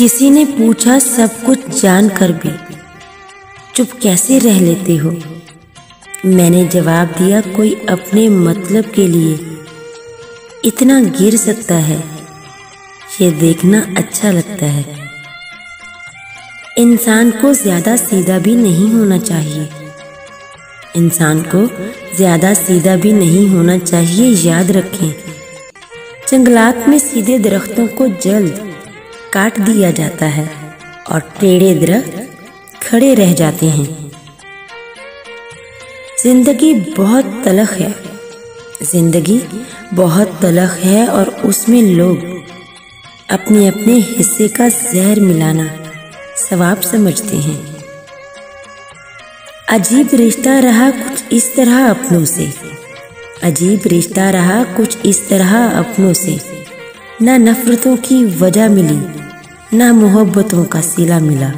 किसी ने पूछा सब कुछ जानकर भी चुप कैसे रह लेते हो। मैंने जवाब दिया कोई अपने मतलब के लिए इतना गिर सकता है, ये देखना अच्छा लगता है। इंसान को ज्यादा सीधा भी नहीं होना चाहिए, इंसान को ज्यादा सीधा भी नहीं होना चाहिए। याद रखें, जंगलात में सीधे दरख्तों को जल्द काट दिया जाता है और टेढ़े दरख्त खड़े रह जाते हैं। जिंदगी बहुत तलख है, जिंदगी बहुत तलख है और उसमें लोग अपने अपने हिस्से का जहर मिलाना सवाब समझते हैं। अजीब रिश्ता रहा कुछ इस तरह अपनों से, अजीब रिश्ता रहा कुछ इस तरह अपनों से। ना नफरतों की वजह मिली, ना मोहब्बतों का सिला मिला।